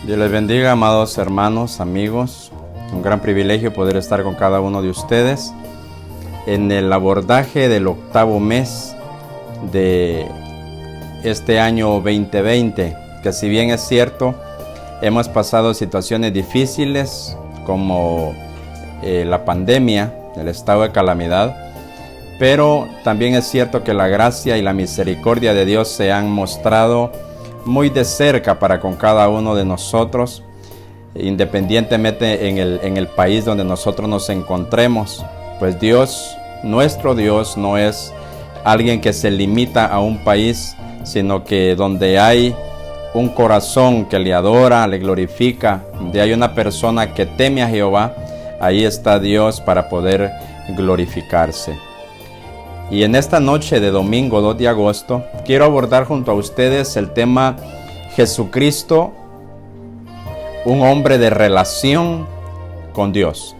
Dios les bendiga, amados hermanos, amigos. Un gran privilegio poder estar con cada uno de ustedes en el abordaje del octavo mes de este año 2020, que si bien es cierto, hemos pasado situaciones difíciles como la pandemia, el estado de calamidad, pero también es cierto que la gracia y la misericordia de Dios se han mostrado muy de cerca para con cada uno de nosotros, independientemente en el país donde nosotros nos encontremos. Pues Dios, nuestro Dios, no es alguien que se limita a un país, sino que donde hay un corazón que le adora, le glorifica, donde hay una persona que teme a Jehová, ahí está Dios para poder glorificarse. Y en esta noche de domingo 2 de agosto, quiero abordar junto a ustedes el tema Jesucristo, un hombre de relación con Dios.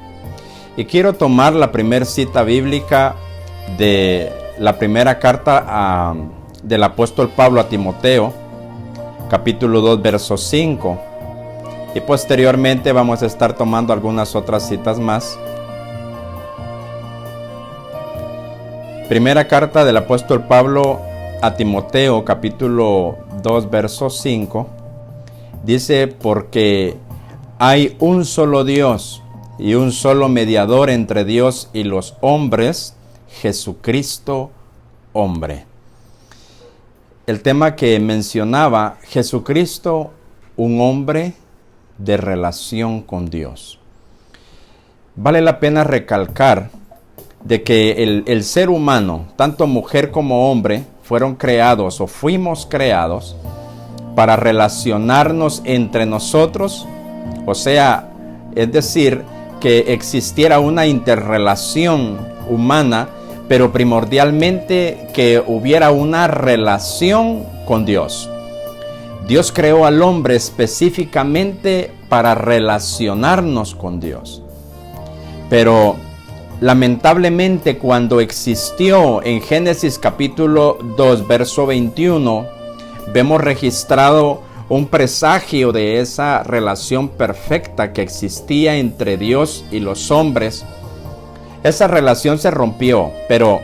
Y quiero tomar la primera cita bíblica de la primera carta del apóstol Pablo a Timoteo, capítulo 2, verso 5. Y posteriormente vamos a estar tomando algunas otras citas más. Primera carta del apóstol Pablo a Timoteo, capítulo 2, verso 5, dice: porque hay un solo Dios y un solo mediador entre Dios y los hombres, Jesucristo, hombre. El tema que mencionaba, Jesucristo, un hombre de relación con Dios. Vale la pena recalcar de que el ser humano, tanto mujer como hombre, fueron creados o fuimos creados para relacionarnos entre nosotros, o sea, es decir, que existiera una interrelación humana, pero primordialmente que hubiera una relación con Dios. Dios creó al hombre específicamente para relacionarnos con Dios. Pero lamentablemente, cuando existió en Génesis capítulo 2, verso 21, vemos registrado un presagio de esa relación perfecta que existía entre Dios y los hombres. Esa relación se rompió, pero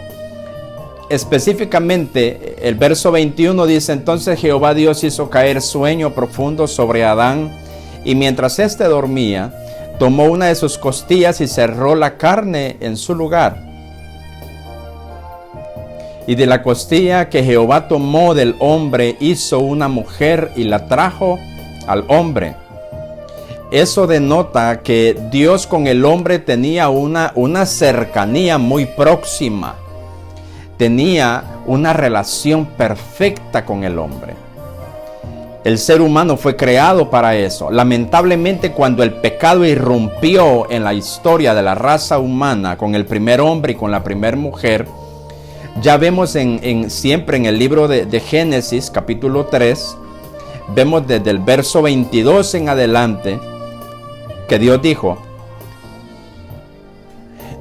específicamente el verso 21 dice: entonces Jehová Dios hizo caer sueño profundo sobre Adán, y mientras éste dormía, tomó una de sus costillas y cerró la carne en su lugar. Y de la costilla que Jehová tomó del hombre, hizo una mujer y la trajo al hombre. Eso denota que Dios con el hombre tenía una cercanía muy próxima. Tenía una relación perfecta con el hombre. El ser humano fue creado para eso. Lamentablemente, cuando el pecado irrumpió en la historia de la raza humana con el primer hombre y con la primera mujer, ya vemos siempre en el libro de Génesis, capítulo 3, vemos desde el verso 22 en adelante, que Dios dijo: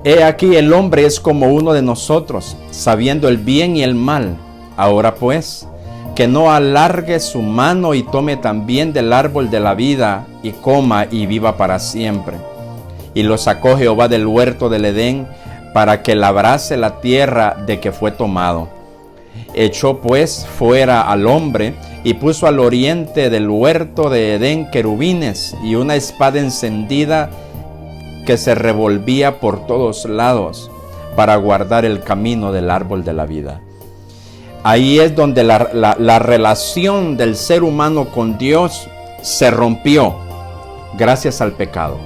he aquí el hombre es como uno de nosotros, sabiendo el bien y el mal. Ahora pues, que no alargue su mano y tome también del árbol de la vida y coma y viva para siempre. Y lo sacó Jehová del huerto del Edén para que labrase la tierra de que fue tomado. Echó pues fuera al hombre y puso al oriente del huerto de Edén querubines y una espada encendida que se revolvía por todos lados para guardar el camino del árbol de la vida. Ahí es donde la relación del ser humano con Dios se rompió gracias al pecado.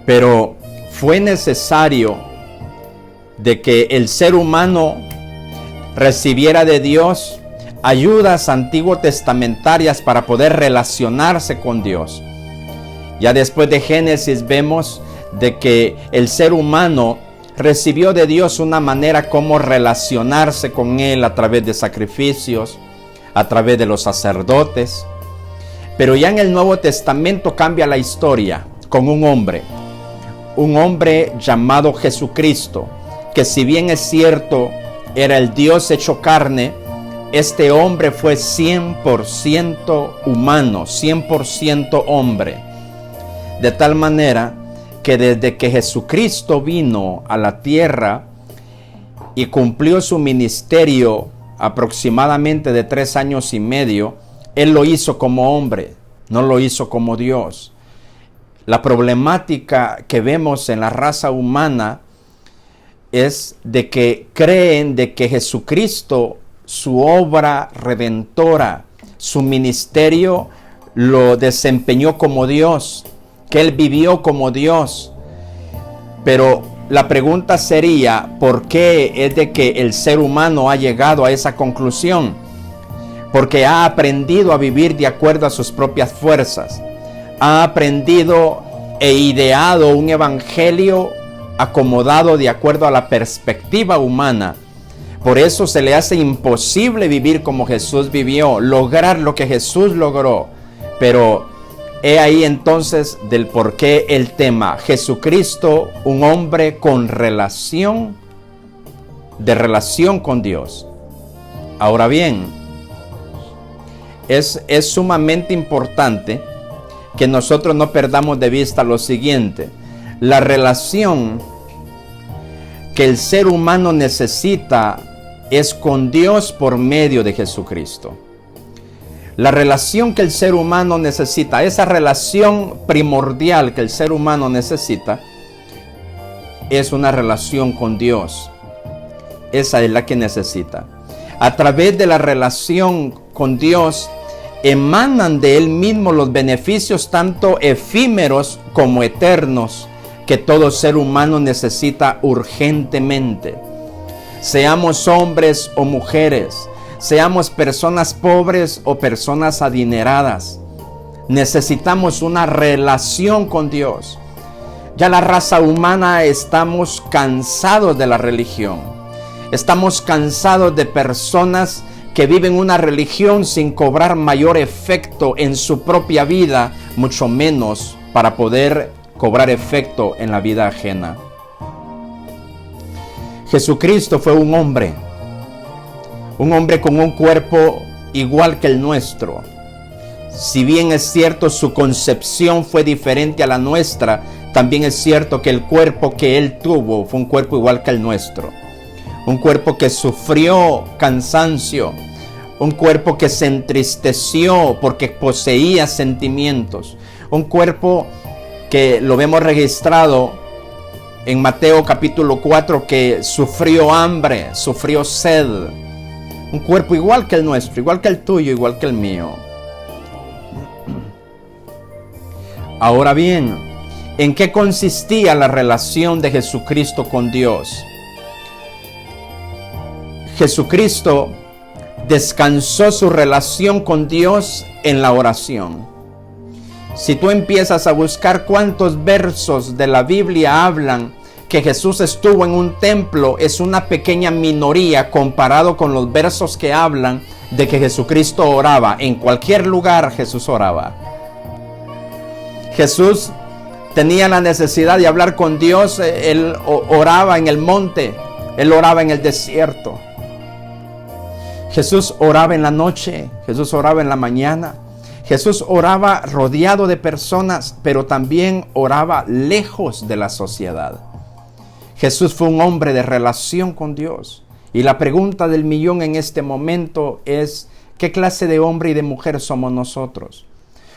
Pero fue necesario de que el ser humano recibiera de Dios ayudas antiguo testamentarias para poder relacionarse con Dios. Ya después de Génesis vemos de que el ser humano recibió de Dios una manera como relacionarse con Él a través de sacrificios, a través de los sacerdotes. Pero ya en el Nuevo Testamento cambia la historia con un hombre llamado Jesucristo, que si bien es cierto, era el Dios hecho carne, este hombre fue 100% humano, 100% hombre. De tal manera que desde que Jesucristo vino a la tierra y cumplió su ministerio aproximadamente de 3 años y medio, Él lo hizo como hombre, no lo hizo como Dios. La problemática que vemos en la raza humana es de que creen de que Jesucristo, su obra redentora, su ministerio, lo desempeñó como Dios, que Él vivió como Dios. Pero la pregunta sería, ¿por qué es de que el ser humano ha llegado a esa conclusión? Porque ha aprendido a vivir de acuerdo a sus propias fuerzas. Ha aprendido e ideado un evangelio acomodado de acuerdo a la perspectiva humana. Por eso se le hace imposible vivir como Jesús vivió, lograr lo que Jesús logró. Pero he ahí entonces del por qué el tema. Jesucristo, un hombre con relación con Dios. Ahora bien, es sumamente importante que nosotros no perdamos de vista lo siguiente. La relación que el ser humano necesita es con Dios por medio de Jesucristo. La relación que el ser humano necesita, esa relación primordial que el ser humano necesita, es una relación con Dios. Esa es la que necesita. A través de la relación con Dios, emanan de Él mismo los beneficios tanto efímeros como eternos que todo ser humano necesita urgentemente. Seamos hombres o mujeres, seamos personas pobres o personas adineradas, necesitamos una relación con Dios. Ya la raza humana estamos cansados de la religión. Estamos cansados de personas que viven una religión sin cobrar mayor efecto en su propia vida, mucho menos para poder cobrar efecto en la vida ajena. Jesucristo fue un hombre con un cuerpo igual que el nuestro. Si bien es cierto su concepción fue diferente a la nuestra, también es cierto que el cuerpo que Él tuvo fue un cuerpo igual que el nuestro. Un cuerpo que sufrió cansancio, un cuerpo que se entristeció porque poseía sentimientos, un cuerpo que lo vemos registrado en Mateo capítulo 4, que sufrió hambre, sufrió sed. Un cuerpo igual que el nuestro, igual que el tuyo, igual que el mío. Ahora bien, ¿en qué consistía la relación de Jesucristo con Dios? Jesucristo descansó su relación con Dios en la oración. Si tú empiezas a buscar cuántos versos de la Biblia hablan que Jesús estuvo en un templo, es una pequeña minoría comparado con los versos que hablan de que Jesucristo oraba. En cualquier lugar Jesús oraba. Jesús tenía la necesidad de hablar con Dios. Él oraba en el monte, Él oraba en el desierto. Jesús oraba en la noche, Jesús oraba en la mañana. Jesús oraba rodeado de personas, pero también oraba lejos de la sociedad. Jesús fue un hombre de relación con Dios. Y la pregunta del millón en este momento es, ¿qué clase de hombre y de mujer somos nosotros?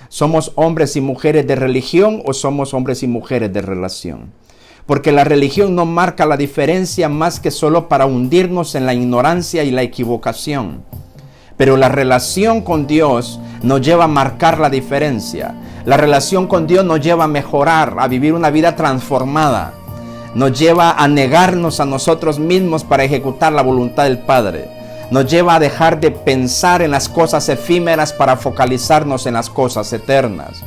¿Somos hombres y mujeres de religión o somos hombres y mujeres de relación? Porque la religión no marca la diferencia más que solo para hundirnos en la ignorancia y la equivocación. Pero la relación con Dios nos lleva a marcar la diferencia. La relación con Dios nos lleva a mejorar, a vivir una vida transformada. Nos lleva a negarnos a nosotros mismos para ejecutar la voluntad del Padre. Nos lleva a dejar de pensar en las cosas efímeras para focalizarnos en las cosas eternas.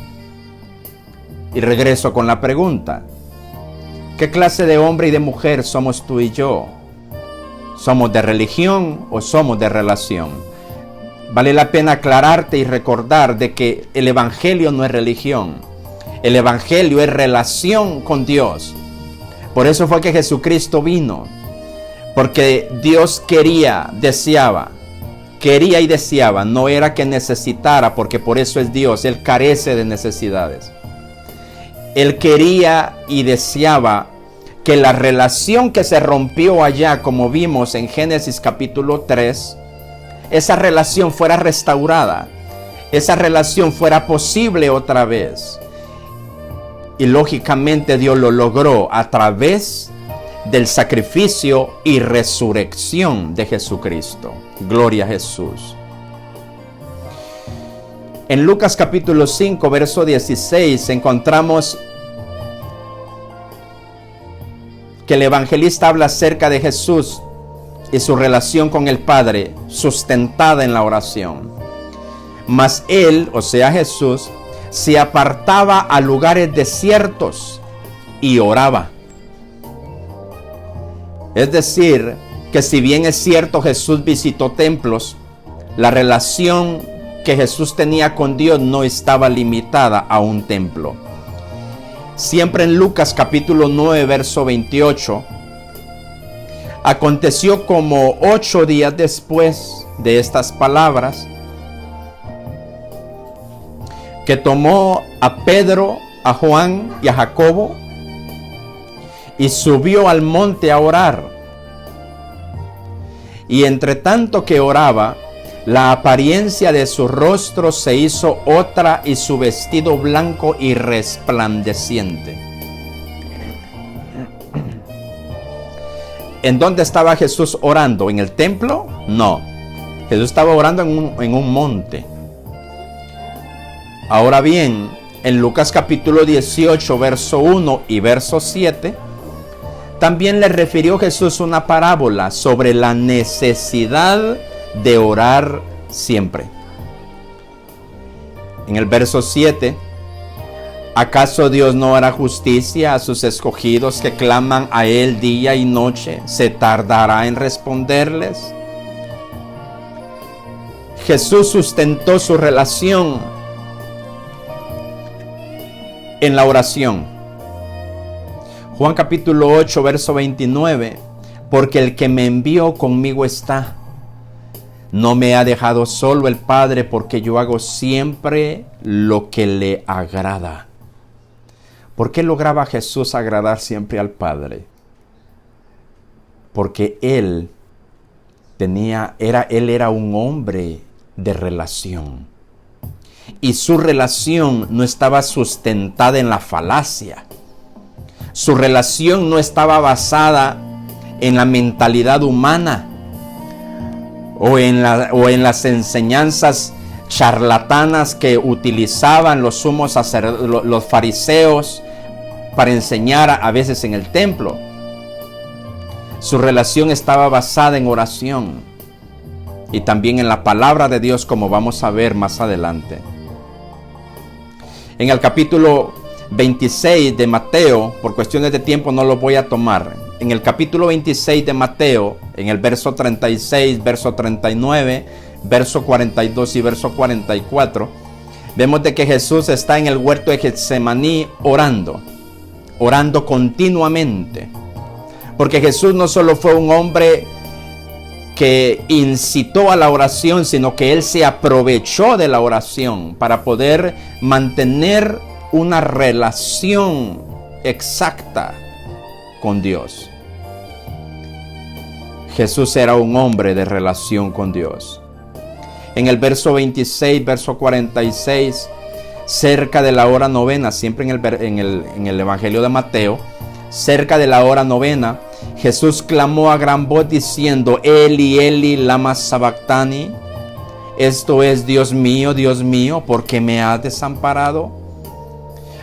Y regreso con la pregunta. ¿Qué clase de hombre y de mujer somos tú y yo? ¿Somos de religión o somos de relación? Vale la pena aclararte y recordar de que el evangelio no es religión. El evangelio es relación con Dios. Por eso fue que Jesucristo vino. Porque Dios deseaba quería y deseaba, no era que necesitara, porque por eso es Dios, Él carece de necesidades. Él quería y deseaba que la relación que se rompió allá, como vimos en Génesis capítulo 3, esa relación fuera restaurada, esa relación fuera posible otra vez. Y lógicamente Dios lo logró a través del sacrificio y resurrección de Jesucristo. Gloria a Jesús. En Lucas capítulo 5, verso 16, encontramos que el evangelista habla acerca de Jesús y su relación con el Padre, sustentada en la oración. Mas él, o sea Jesús, se apartaba a lugares desiertos y oraba. Es decir, que si bien es cierto Jesús visitó templos, la relación que Jesús tenía con Dios no estaba limitada a un templo. Siempre en Lucas capítulo 9, verso 28, aconteció como 8 días después de estas palabras, que tomó a Pedro, a Juan y a Jacobo y subió al monte a orar. Y entre tanto que oraba, la apariencia de su rostro se hizo otra y su vestido blanco y resplandeciente. ¿En dónde estaba Jesús orando? ¿En el templo? No. Jesús estaba orando en un monte. Ahora bien, en Lucas capítulo 18, verso 1 y verso 7, también le refirió Jesús una parábola sobre la necesidad de orar siempre. En el verso 7, ¿acaso Dios no hará justicia a sus escogidos que claman a Él día y noche? ¿Se tardará en responderles? Jesús sustentó su relación en la oración. Juan capítulo 8, verso 29, porque el que me envió conmigo está. No me ha dejado solo el Padre, porque yo hago siempre lo que le agrada. ¿Por qué lograba Jesús agradar siempre al Padre? Porque Él era un hombre de relación. Y su relación no estaba sustentada en la falacia. Su relación no estaba basada en la mentalidad humana o en las enseñanzas charlatanas que utilizaban los sumos sacerdotes, los fariseos, para enseñar a veces en el templo. Su relación estaba basada en oración y también en la palabra de Dios, como vamos a ver más adelante. En el capítulo 26 de Mateo, por cuestiones de tiempo no lo voy a tomar. En el capítulo 26 de Mateo, en el verso 36, verso 39, verso 42 y verso 44, vemos de que Jesús está en el huerto de Getsemaní orando continuamente. Porque Jesús no solo fue un hombre que incitó a la oración, sino que Él se aprovechó de la oración para poder mantener una relación exacta con Dios. Jesús era un hombre de relación con Dios. En el verso 26, verso 46, cerca de la hora novena, siempre en el Evangelio de Mateo, cerca de la hora novena, Jesús clamó a gran voz diciendo: Eli, Eli, lama sabactani. Esto es: Dios mío, ¿por qué me has desamparado?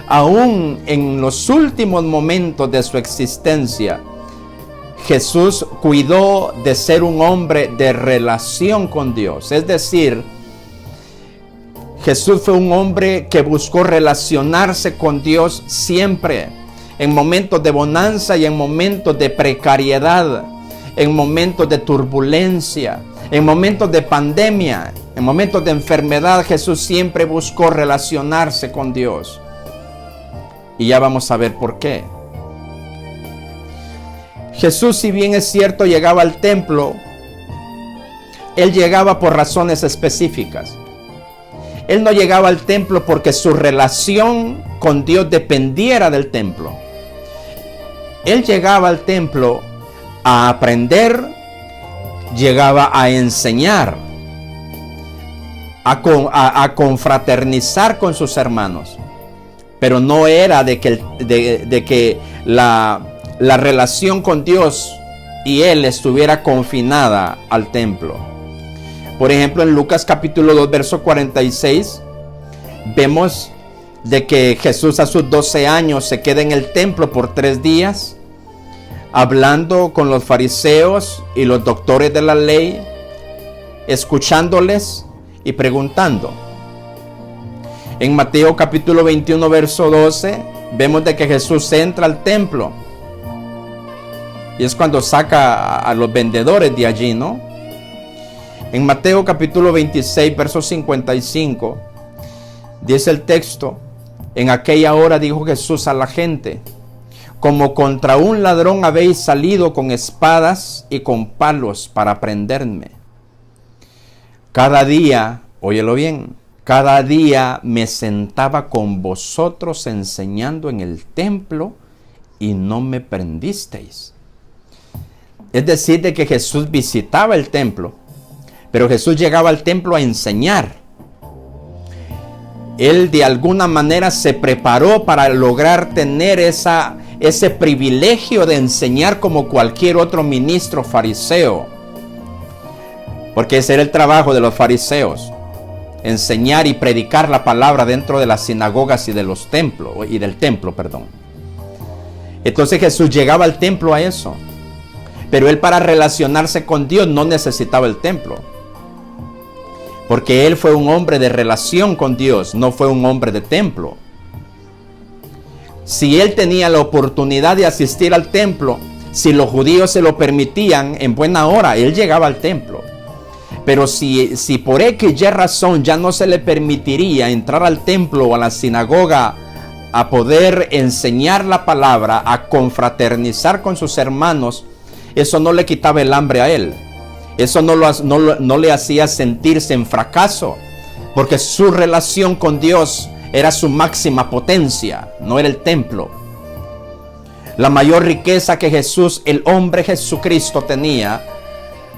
Aún en los últimos momentos de su existencia, Jesús cuidó de ser un hombre de relación con Dios. Es decir, Jesús fue un hombre que buscó relacionarse con Dios siempre, en momentos de bonanza y en momentos de precariedad, en momentos de turbulencia, en momentos de pandemia, en momentos de enfermedad. Jesús siempre buscó relacionarse con Dios. Y ya vamos a ver por qué. Jesús, si bien es cierto, llegaba al templo, Él llegaba por razones específicas. Él no llegaba al templo porque su relación con Dios dependiera del templo. Él llegaba al templo a aprender, llegaba a enseñar, a confraternizar con sus hermanos. Pero no era de que la relación con Dios y Él estuviera confinada al templo. Por ejemplo, en Lucas capítulo 2, verso 46, vemos de que Jesús a sus 12 años se queda en el templo por 3 días, hablando con los fariseos y los doctores de la ley, escuchándoles y preguntando. En Mateo capítulo 21, verso 12, vemos de que Jesús entra al templo. Y es cuando saca a los vendedores de allí, ¿no? En Mateo capítulo 26, verso 55, dice el texto: en aquella hora dijo Jesús a la gente: como contra un ladrón habéis salido con espadas y con palos para prenderme. Cada día, óyelo bien, cada día me sentaba con vosotros enseñando en el templo y no me prendisteis. Es decir, de que Jesús visitaba el templo, pero Jesús llegaba al templo a enseñar. Él de alguna manera se preparó para lograr tener ese privilegio de enseñar como cualquier otro ministro fariseo. Porque ese era el trabajo de los fariseos: enseñar y predicar la palabra dentro de las sinagogas y de los templos, y del templo, perdón. Entonces Jesús llegaba al templo a eso. Pero Él, para relacionarse con Dios, no necesitaba el templo. Porque Él fue un hombre de relación con Dios, no fue un hombre de templo. Si Él tenía la oportunidad de asistir al templo, si los judíos se lo permitían, en buena hora, Él llegaba al templo. Pero si por X y razón ya no se le permitiría entrar al templo o a la sinagoga a poder enseñar la palabra, a confraternizar con sus hermanos, eso no le quitaba el hambre a Él. Eso no le hacía sentirse en fracaso, porque su relación con Dios era su máxima potencia, no era el templo. La mayor riqueza que Jesús, el hombre Jesucristo, tenía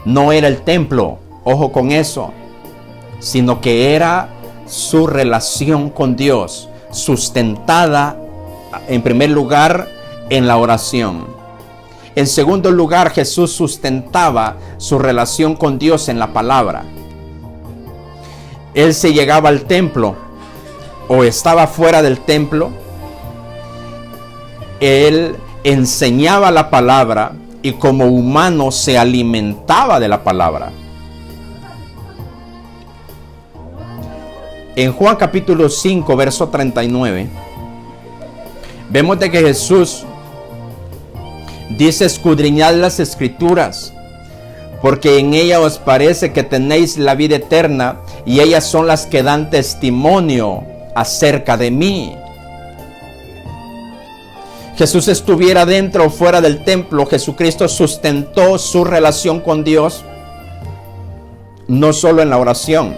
no era el templo, ojo con eso, sino que era su relación con Dios, sustentada en primer lugar en la oración. En segundo lugar, Jesús sustentaba su relación con Dios en la palabra. Él se llegaba al templo o estaba fuera del templo. Él enseñaba la palabra y como humano se alimentaba de la palabra. En Juan capítulo 5, verso 39, vemos de que Jesús dice: escudriñad las escrituras, porque en ellas os parece que tenéis la vida eterna, y ellas son las que dan testimonio acerca de mí. Jesús estuviera dentro o fuera del templo, Jesucristo sustentó su relación con Dios, no solo en la oración,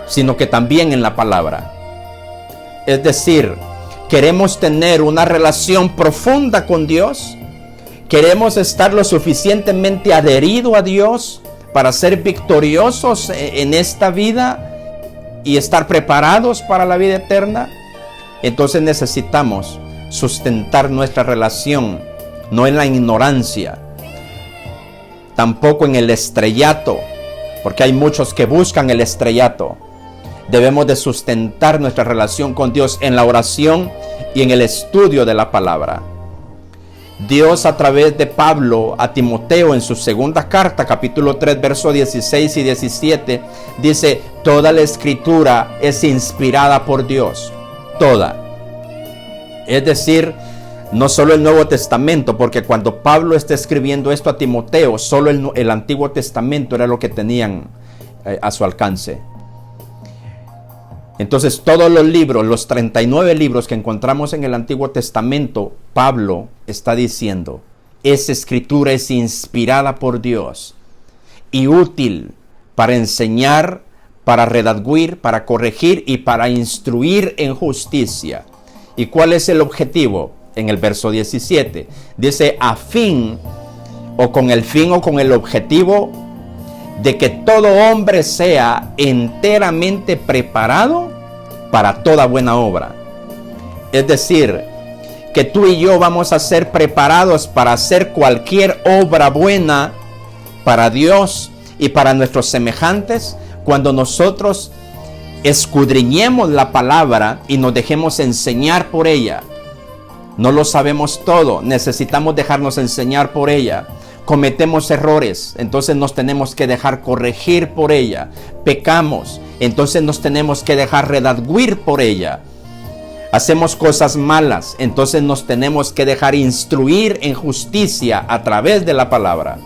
sino que también en la palabra. Es decir, ¿queremos tener una relación profunda con Dios? ¿Queremos estar lo suficientemente adherido a Dios para ser victoriosos en esta vida y estar preparados para la vida eterna? Entonces necesitamos sustentar nuestra relación, no en la ignorancia, tampoco en el estrellato, porque hay muchos que buscan el estrellato. Debemos de sustentar nuestra relación con Dios en la oración y en el estudio de la palabra. Dios, a través de Pablo a Timoteo en su segunda carta, capítulo 3, versos 16 y 17, dice: toda la escritura es inspirada por Dios, toda. Es decir, no solo el Nuevo Testamento, porque cuando Pablo está escribiendo esto a Timoteo, solo el Antiguo Testamento era lo que tenían a su alcance. Entonces todos los libros, los 39 libros que encontramos en el Antiguo Testamento, Pablo está diciendo: esa escritura es inspirada por Dios y útil para enseñar, para redarguir, para corregir y para instruir en justicia. ¿Y cuál es el objetivo? En el verso 17 dice, a fin o con el objetivo de que todo hombre sea enteramente preparado para toda buena obra. Es decir, que tú y yo vamos a ser preparados para hacer cualquier obra buena para Dios y para nuestros semejantes cuando nosotros escudriñemos la palabra y nos dejemos enseñar por ella. No lo sabemos todo, necesitamos dejarnos enseñar por ella. Cometemos errores, entonces nos tenemos que dejar corregir por ella. Pecamos, entonces nos tenemos que dejar redarguir por ella. Hacemos cosas malas, entonces nos tenemos que dejar instruir en justicia a través de la palabra.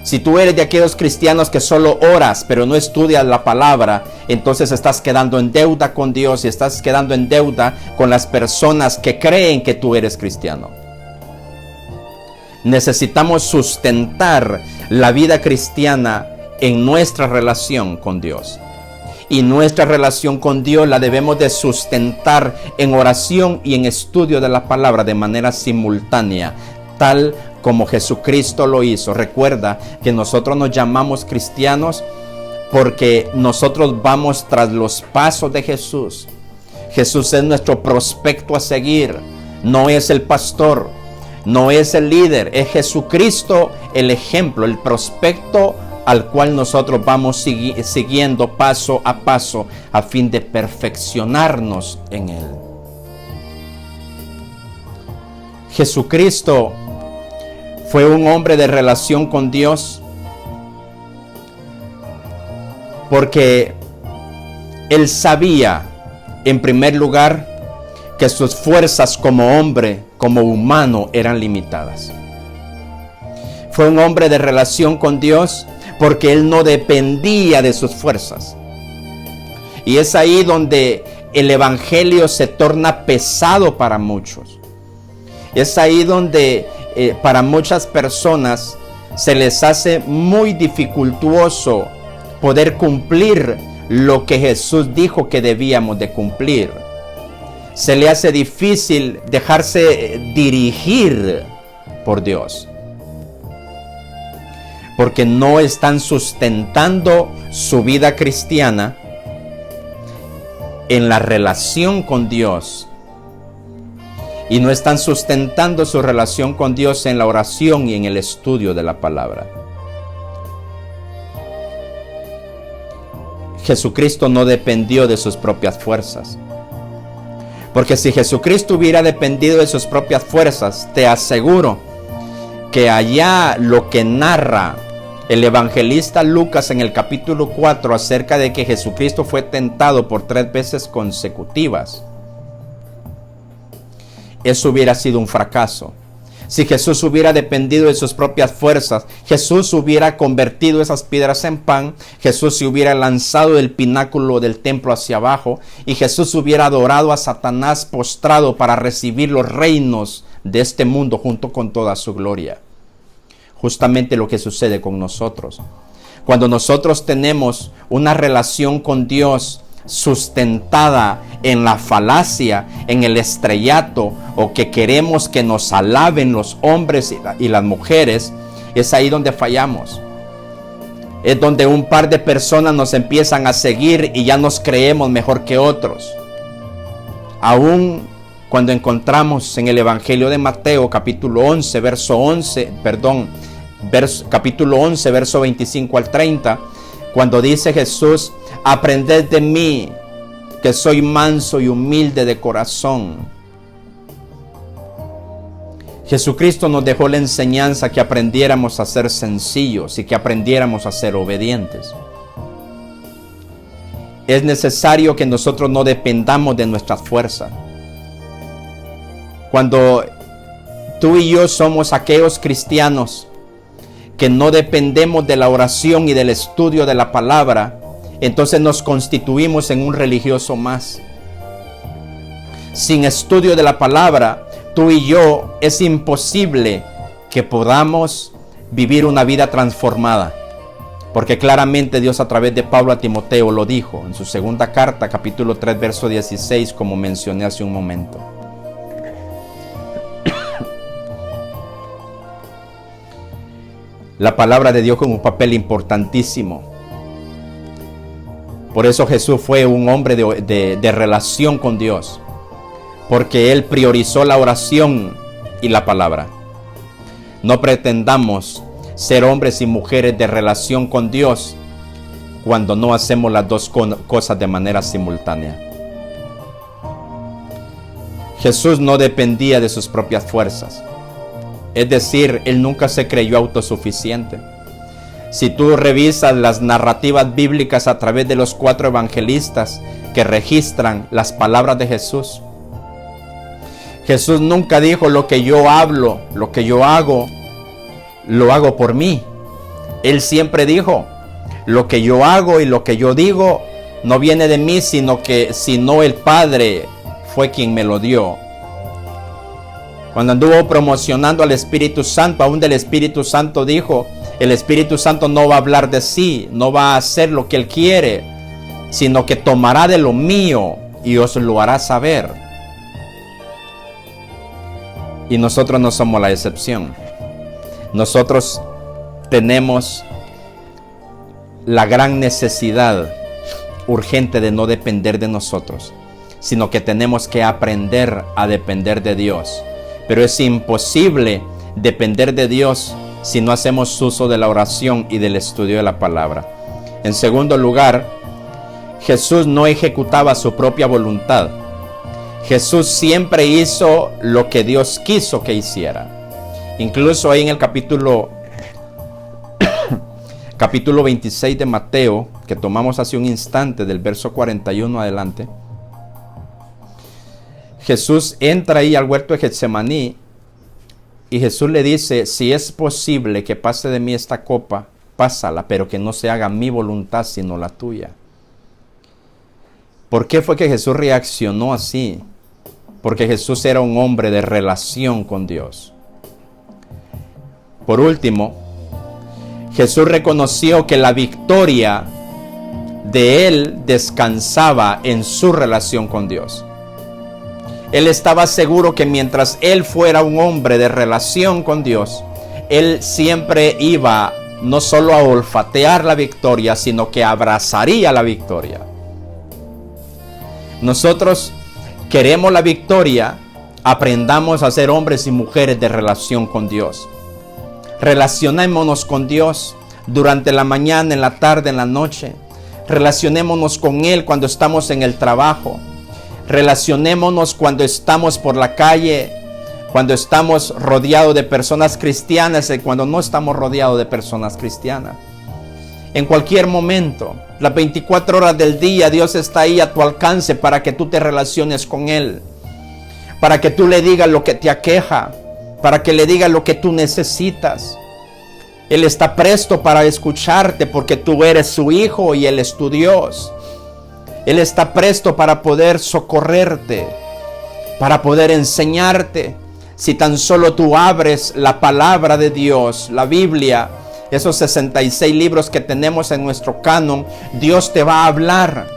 Si tú eres de aquellos cristianos que solo oras pero no estudias la palabra, entonces estás quedando en deuda con Dios y estás quedando en deuda con las personas que creen que tú eres cristiano. Necesitamos sustentar la vida cristiana en nuestra relación con Dios. Y nuestra relación con Dios la debemos de sustentar en oración y en estudio de la palabra de manera simultánea, tal como Jesucristo lo hizo. Recuerda que nosotros nos llamamos cristianos porque nosotros vamos tras los pasos de Jesús. Jesús es nuestro prospecto a seguir, no es el pastor, no es el líder, es Jesucristo el ejemplo, el prospecto al cual nosotros vamos siguiendo paso a paso a fin de perfeccionarnos en Él. Jesucristo fue un hombre de relación con Dios porque Él sabía, en primer lugar, que sus fuerzas como hombre, como humano, eran limitadas. Fue un hombre de relación con Dios porque Él no dependía de sus fuerzas. Y es ahí donde el evangelio se torna pesado para muchos. Es ahí donde para muchas personas se les hace muy dificultuoso poder cumplir lo que Jesús dijo que debíamos de cumplir. Se le hace difícil dejarse dirigir por Dios, porque no están sustentando su vida cristiana en la relación con Dios y no están sustentando su relación con Dios en la oración y en el estudio de la palabra. Jesucristo no dependió de sus propias fuerzas, porque si Jesucristo hubiera dependido de sus propias fuerzas, te aseguro que allá lo que narra el evangelista Lucas en el capítulo 4 acerca de que Jesucristo fue tentado por 3 veces consecutivas, eso hubiera sido un fracaso. Si Jesús hubiera dependido de sus propias fuerzas, Jesús hubiera convertido esas piedras en pan, Jesús se hubiera lanzado del pináculo del templo hacia abajo y Jesús hubiera adorado a Satanás postrado para recibir los reinos de este mundo junto con toda su gloria. Justamente lo que sucede con nosotros. Cuando nosotros tenemos una relación con Dios sustentada en la falacia, en el estrellato, o que queremos que nos alaben los hombres y las mujeres, es ahí donde fallamos. Es donde un par de personas nos empiezan a seguir y ya nos creemos mejor que otros. Aún cuando encontramos en el Evangelio de Mateo, capítulo 11, capítulo 11, verso 25 al 30, cuando dice Jesús: aprended de mí, que soy manso y humilde de corazón. Jesucristo nos dejó la enseñanza que aprendiéramos a ser sencillos y que aprendiéramos a ser obedientes. Es necesario que nosotros no dependamos de nuestras fuerzas. Cuando tú y yo somos aquellos cristianos que no dependemos de la oración y del estudio de la palabra, entonces nos constituimos en un religioso más. Sin estudio de la palabra, tú y yo, es imposible que podamos vivir una vida transformada. Porque claramente Dios a través de Pablo a Timoteo lo dijo en su segunda carta, capítulo 3, verso 16, como mencioné hace un momento. La palabra de Dios con un papel importantísimo. Por eso Jesús fue un hombre de relación con Dios, porque Él priorizó la oración y la palabra. No pretendamos ser hombres y mujeres de relación con Dios cuando no hacemos las dos cosas de manera simultánea. Jesús no dependía de sus propias fuerzas. Es decir, Él nunca se creyó autosuficiente. Si tú revisas las narrativas bíblicas a través de los 4 evangelistas que registran las palabras de Jesús, Jesús nunca dijo: lo que yo hablo, lo que yo hago, lo hago por mí. Él siempre dijo: lo que yo hago y lo que yo digo no viene de mí, sino el Padre fue quien me lo dio. Cuando anduvo promocionando al Espíritu Santo, aún del Espíritu Santo dijo: el Espíritu Santo no va a hablar de sí, no va a hacer lo que Él quiere, sino que tomará de lo mío y os lo hará saber. Y nosotros no somos la excepción. Nosotros tenemos la gran necesidad urgente de no depender de nosotros, sino que tenemos que aprender a depender de Dios. Pero es imposible depender de Dios si no hacemos uso de la oración y del estudio de la palabra. En segundo lugar, Jesús no ejecutaba su propia voluntad. Jesús siempre hizo lo que Dios quiso que hiciera. Incluso ahí en el capítulo 26 de Mateo, que tomamos hace un instante, del verso 41 adelante, Jesús entra ahí al huerto de Getsemaní y Jesús le dice: si es posible que pase de mí esta copa, pásala, pero que no se haga mi voluntad sino la tuya. ¿Por qué fue que Jesús reaccionó así? Porque Jesús era un hombre de relación con Dios. Por último, Jesús reconoció que la victoria de Él descansaba en su relación con Dios. Él estaba seguro que mientras Él fuera un hombre de relación con Dios, Él siempre iba no solo a olfatear la victoria, sino que abrazaría la victoria. Nosotros queremos la victoria, aprendamos a ser hombres y mujeres de relación con Dios. Relacionémonos con Dios durante la mañana, en la tarde, en la noche. Relacionémonos con Él cuando estamos en el trabajo. Relacionémonos cuando estamos por la calle, cuando estamos rodeados de personas cristianas y cuando no estamos rodeados de personas cristianas. En cualquier momento, las 24 horas del día, Dios está ahí a tu alcance para que tú te relaciones con Él, para que tú le digas lo que te aqueja, para que le digas lo que tú necesitas. Él está presto para escucharte porque tú eres su hijo y Él es tu Dios. Él está presto para poder socorrerte, para poder enseñarte. Si tan solo tú abres la palabra de Dios, la Biblia, esos 66 libros que tenemos en nuestro canon, Dios te va a hablar.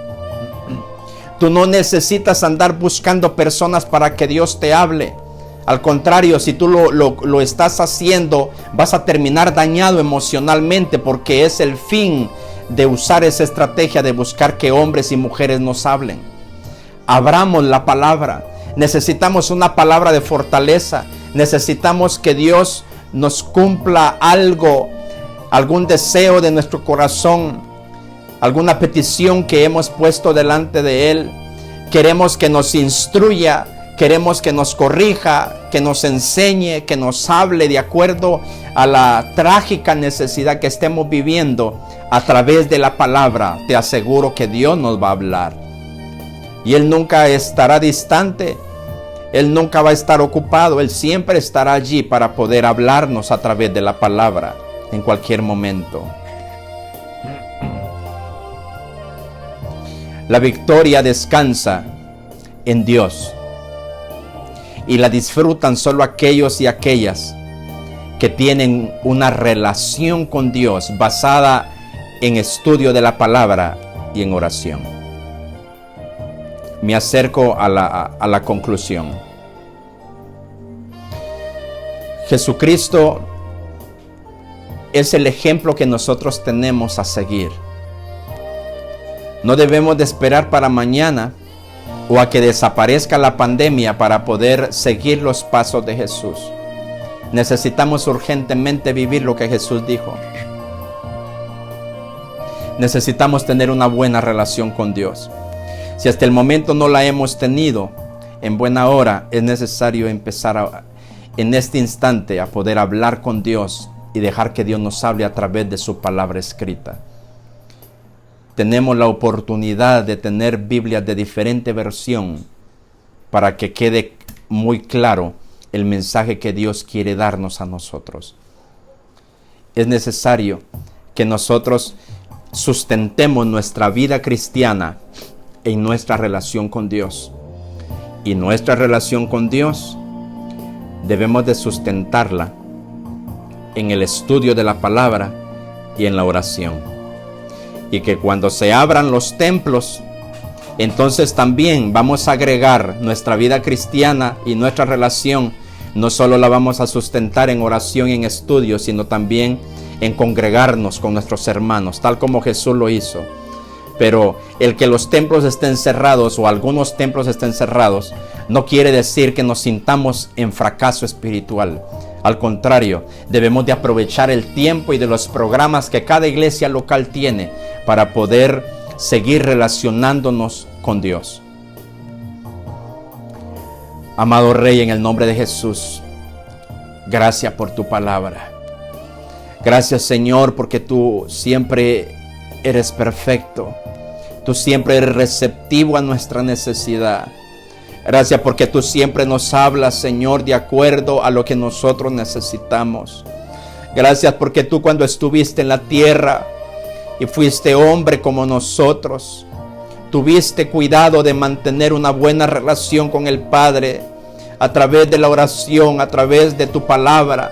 Tú no necesitas andar buscando personas para que Dios te hable. Al contrario, si tú lo estás haciendo, vas a terminar dañado emocionalmente, porque es el fin de usar esa estrategia de buscar que hombres y mujeres nos hablen. Abramos la palabra. Necesitamos una palabra de fortaleza. Necesitamos que Dios nos cumpla algo, algún deseo de nuestro corazón, alguna petición que hemos puesto delante de Él. Queremos que nos instruya, queremos que nos corrija, que nos enseñe, que nos hable de acuerdo a la trágica necesidad que estemos viviendo. A través de la palabra, te aseguro que Dios nos va a hablar. Y Él nunca estará distante. Él nunca va a estar ocupado. Él siempre estará allí para poder hablarnos a través de la palabra en cualquier momento. La victoria descansa en Dios y la disfrutan solo aquellos y aquellas que tienen una relación con Dios basada en estudio de la palabra y en oración. Me acerco a la conclusión. Jesucristo es el ejemplo que nosotros tenemos a seguir. No debemos de esperar para mañana o a que desaparezca la pandemia para poder seguir los pasos de Jesús. Necesitamos urgentemente vivir lo que Jesús dijo. Necesitamos tener una buena relación con Dios. Si hasta el momento no la hemos tenido, en buena hora es necesario empezar en este instante a poder hablar con Dios y dejar que Dios nos hable a través de su palabra escrita. Tenemos la oportunidad de tener Biblias de diferente versión para que quede muy claro el mensaje que Dios quiere darnos a nosotros. Es necesario que nosotros sustentemos nuestra vida cristiana en nuestra relación con Dios. Y nuestra relación con Dios debemos de sustentarla en el estudio de la palabra y en la oración. Y que cuando se abran los templos, entonces también vamos a agregar nuestra vida cristiana y nuestra relación. No solo la vamos a sustentar en oración y en estudio, sino también en congregarnos con nuestros hermanos, tal como Jesús lo hizo. Pero el que los templos estén cerrados o algunos templos estén cerrados no quiere decir que nos sintamos en fracaso espiritual. Al contrario, debemos de aprovechar el tiempo y de los programas que cada iglesia local tiene para poder seguir relacionándonos con Dios. Amado Rey, en el nombre de Jesús, gracias por tu palabra. Gracias, Señor, porque tú siempre eres perfecto. Tú siempre eres receptivo a nuestra necesidad. Gracias porque tú siempre nos hablas, Señor, de acuerdo a lo que nosotros necesitamos. Gracias porque tú, cuando estuviste en la tierra y fuiste hombre como nosotros, tuviste cuidado de mantener una buena relación con el Padre a través de la oración, a través de tu palabra,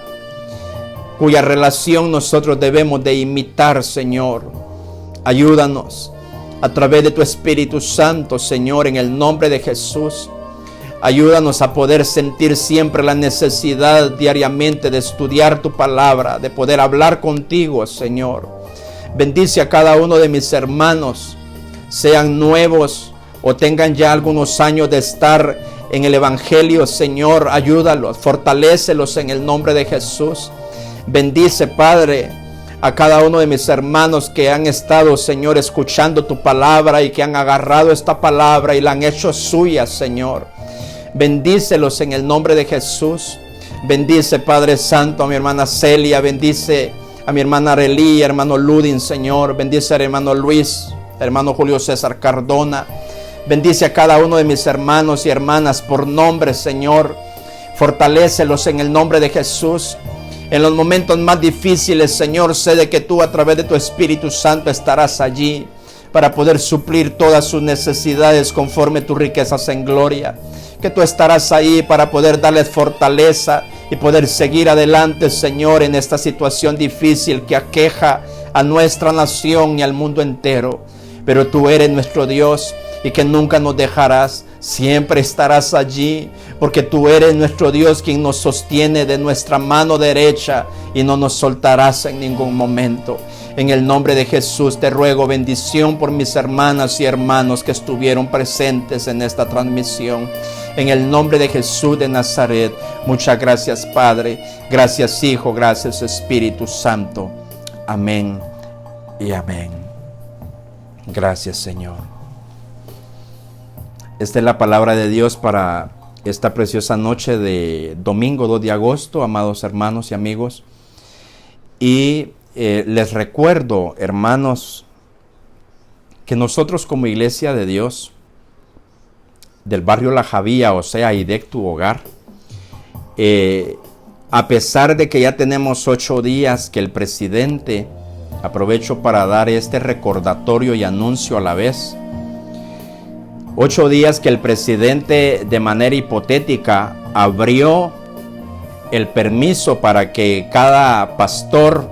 cuya relación nosotros debemos de imitar, Señor. Ayúdanos a través de tu Espíritu Santo, Señor, en el nombre de Jesús. Ayúdanos a poder sentir siempre la necesidad diariamente de estudiar tu palabra, de poder hablar contigo, Señor. Bendice a cada uno de mis hermanos, sean nuevos o tengan ya algunos años de estar en el Evangelio, Señor. Ayúdalos, fortalécelos en el nombre de Jesús. Bendice, Padre, a cada uno de mis hermanos que han estado, Señor, escuchando tu palabra y que han agarrado esta palabra y la han hecho suya, Señor. Bendícelos en el nombre de Jesús. Bendice, Padre Santo, a mi hermana Celia. Bendice a mi hermana Arelí, hermano Ludin, Señor. Bendice al hermano Luis, hermano Julio César Cardona. Bendice a cada uno de mis hermanos y hermanas por nombre, Señor. Fortalécelos en el nombre de Jesús. En los momentos más difíciles, Señor, sé de que tú, a través de tu Espíritu Santo, estarás allí para poder suplir todas sus necesidades conforme tus riquezas en gloria. Que tú estarás ahí para poder darles fortaleza y poder seguir adelante, Señor, en esta situación difícil que aqueja a nuestra nación y al mundo entero. Pero tú eres nuestro Dios y que nunca nos dejarás. Siempre estarás allí, porque tú eres nuestro Dios, quien nos sostiene de nuestra mano derecha y no nos soltarás en ningún momento. En el nombre de Jesús te ruego bendición por mis hermanas y hermanos que estuvieron presentes en esta transmisión. En el nombre de Jesús de Nazaret, muchas gracias, Padre. Gracias, Hijo. Gracias, Espíritu Santo. Amén y amén. Gracias, Señor. Esta es la palabra de Dios para esta preciosa noche de domingo 2 de agosto, amados hermanos y amigos. Y les recuerdo, hermanos, que nosotros como Iglesia de Dios del barrio La Javía, o sea, IDEC Tu Hogar, a pesar de que ya tenemos 8 días que el presidente, aprovecho para dar este recordatorio y anuncio a la vez, 8 días que el presidente de manera hipotética abrió el permiso para que cada pastor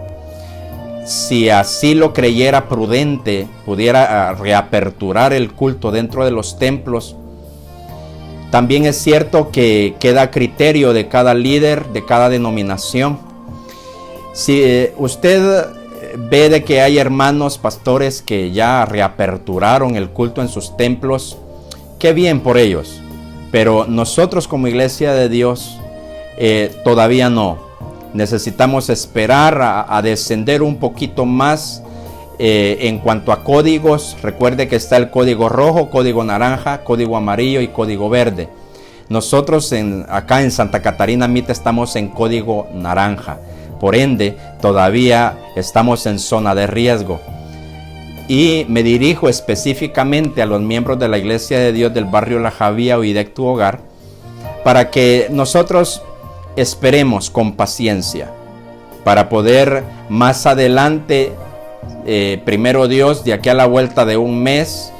si así lo creyera prudente, pudiera reaperturar el culto dentro de los templos. También es cierto que queda a criterio de cada líder, de cada denominación. Si usted ve de que hay hermanos pastores que ya reaperturaron el culto en sus templos, qué bien por ellos. Pero nosotros como Iglesia de Dios todavía no. Necesitamos esperar a descender un poquito más en cuanto a códigos. Recuerde que está el código rojo, código naranja, código amarillo y código verde. Nosotros acá en Santa Catarina Mita estamos en código naranja. Por ende, todavía estamos en zona de riesgo. Y me dirijo específicamente a los miembros de la Iglesia de Dios del barrio La Javía o IDEC Tu Hogar, para que nosotros esperemos con paciencia, para poder más adelante, primero Dios, de aquí a la vuelta de un mes,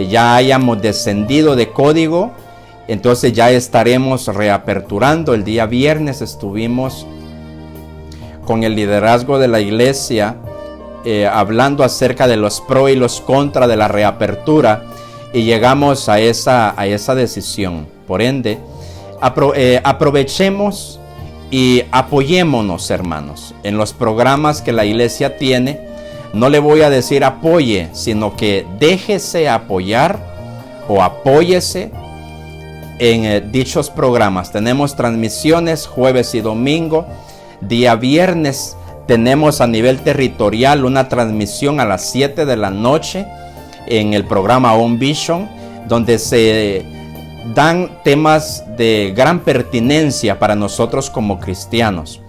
ya hayamos descendido de código. Entonces ya estaremos reaperturando. El día viernes estuvimos con el liderazgo de la iglesia hablando acerca de los pros y los contras de la reapertura, y llegamos a esa decisión. Por ende, aprovechemos y apoyémonos, hermanos, en los programas que la iglesia tiene. No le voy a decir apoye, sino que déjese apoyar o apóyese en dichos programas. Tenemos transmisiones jueves y domingo. Día viernes tenemos a nivel territorial una transmisión a las 7 de la noche en el programa On Vision, donde se dan temas de gran pertinencia para nosotros como cristianos.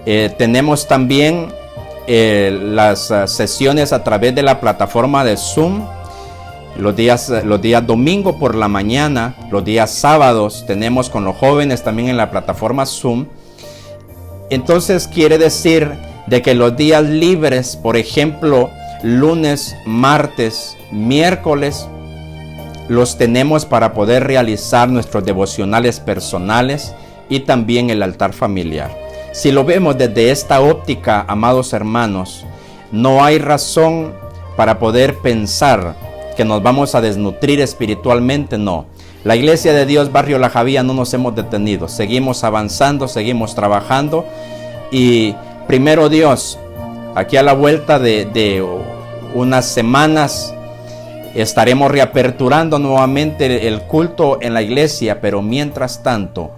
Tenemos también las sesiones a través de la plataforma de Zoom. Los días domingo por la mañana, los días sábados tenemos con los jóvenes también en la plataforma Zoom. Entonces quiere decir de que los días libres, por ejemplo, lunes, martes, miércoles, los tenemos para poder realizar nuestros devocionales personales y también el altar familiar. Si lo vemos desde esta óptica, amados hermanos, no hay razón para poder pensar que nos vamos a desnutrir espiritualmente, no. La Iglesia de Dios Barrio La Javía no nos hemos detenido, seguimos avanzando, seguimos trabajando, y primero Dios, aquí a la vuelta de unas semanas estaremos reaperturando nuevamente el culto en la iglesia, pero mientras tanto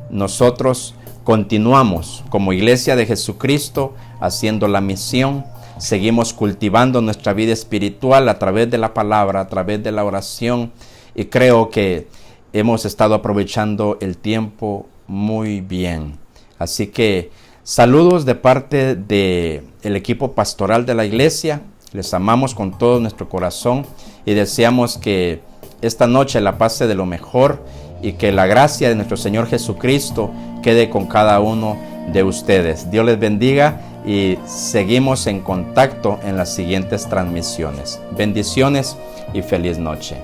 nosotros continuamos como Iglesia de Jesucristo haciendo la misión. Seguimos cultivando nuestra vida espiritual a través de la palabra, a través de la oración, y creo que hemos estado aprovechando el tiempo muy bien. Así que saludos de parte del equipo pastoral de la iglesia. Les amamos con todo nuestro corazón y deseamos que esta noche la pase de lo mejor y que la gracia de nuestro Señor Jesucristo quede con cada uno de ustedes. Dios les bendiga y seguimos en contacto en las siguientes transmisiones. Bendiciones y feliz noche.